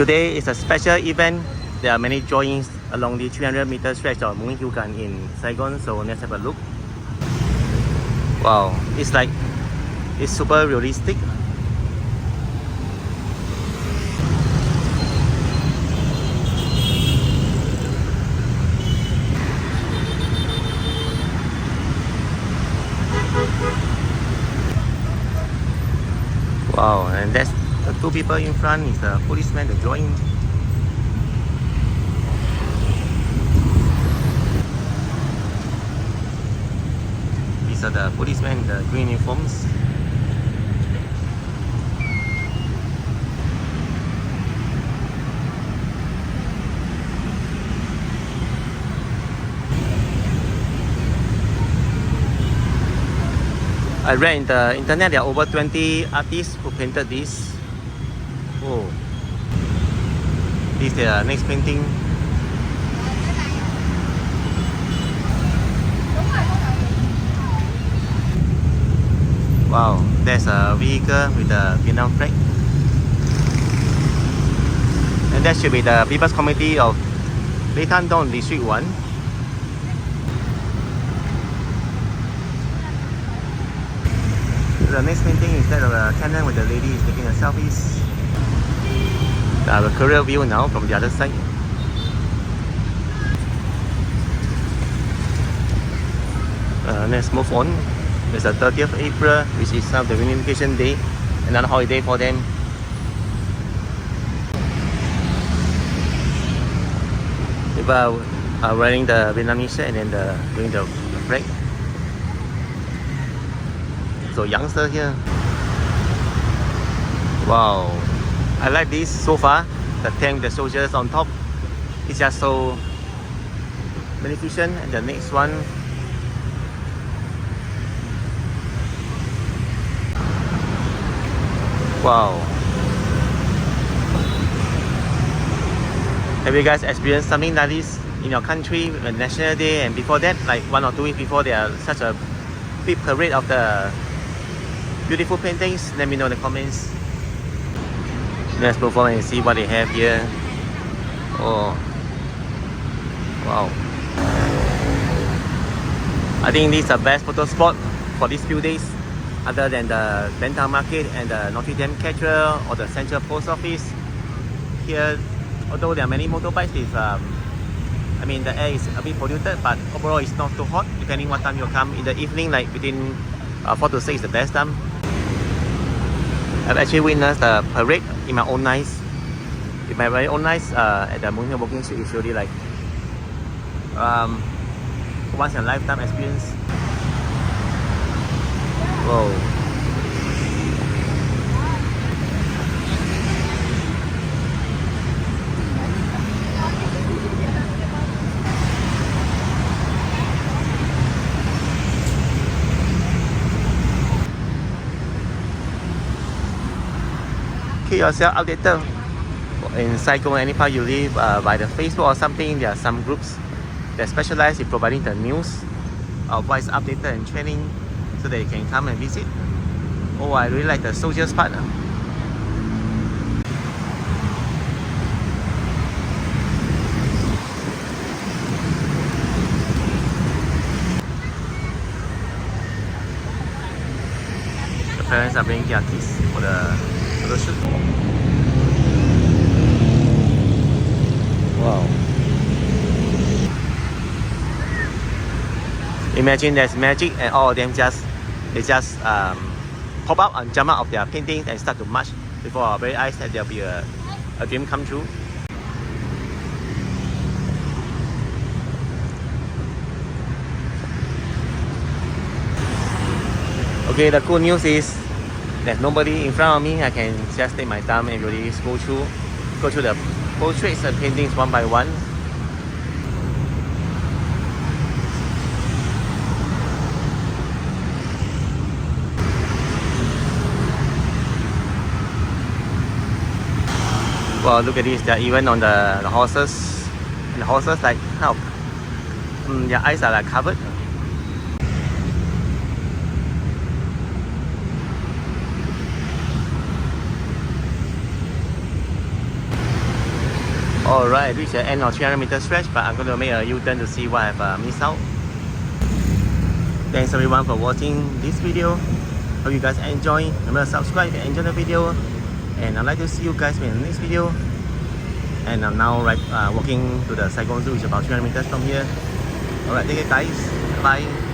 Today is a special event. There are many drawings along the 300-meter stretch of Mung Hill Gun in Saigon, so let's have a look. Wow, it's super realistic. Wow, and that's the two people in front is the policeman, the drawing. These are the policemen, the green uniforms. I read in the internet there are over 20 artists who painted this. Oh, this is the next painting. Wow, there's a vehicle with the Vietnam flag. And that should be the People's Committee of Lê Thanh Dong District 1. The next painting is that of a cannon with the lady is taking a selfies. I have a career view now from the other side. Let's move on. It's the 30th of April, which is now the Reunification Day, another holiday for them. People are wearing the Vietnamese shirt and then doing the flag. So youngster here. Wow, I like this so far. The tank, the soldiers on top. It's just so magnificent. And the next one. Wow. Have you guys experienced something like this in your country on National Day and before that, like 1 or 2 weeks before, there are such a big parade of the beautiful paintings? Let me know in the comments. Let's move on and see what they have here. Oh, wow. I think this is the best photo spot for these few days, other than the Bentang Market and the Notre Dame Cathedral or the Central Post Office. Here, although there are many motorbikes, with, I mean the air is a bit polluted, but overall it's not too hot. Depending what time you come in the evening, like between 4 to 6 is the best time. I've actually witnessed the parade in my own eyes. In my very own eyes at the Mung Hill Walking Street. It's really like once in a lifetime experience. Whoa. Keep yourself updated in Saigon, any part you live, by the Facebook or something. There are some groups that specialize in providing the news of what is updated and training, so that you can come and visit. Oh, I really like the soldiers part. The parents are bringing their kids for the shoot. Wow. Imagine there's magic and all of them they just pop up and jump out of their paintings and start to march before our very eyes, that there'll be a dream come true. Okay, the cool news is there's nobody in front of me. I can just take my time and really go through the portraits and paintings one by one. Well, look at this. They're even on the horses. And the horses like how their eyes are like covered. Alright, reach the end of 300-meter stretch, but I'm going to make a U-turn to see what I've missed out. Thanks everyone for watching this video. Hope you guys enjoy. Remember to subscribe if you enjoy the video. And I'd like to see you guys in the next video. And I'm now walking to the Saigon Zoo, which is about 300 meters from here. Alright, take care guys. Bye.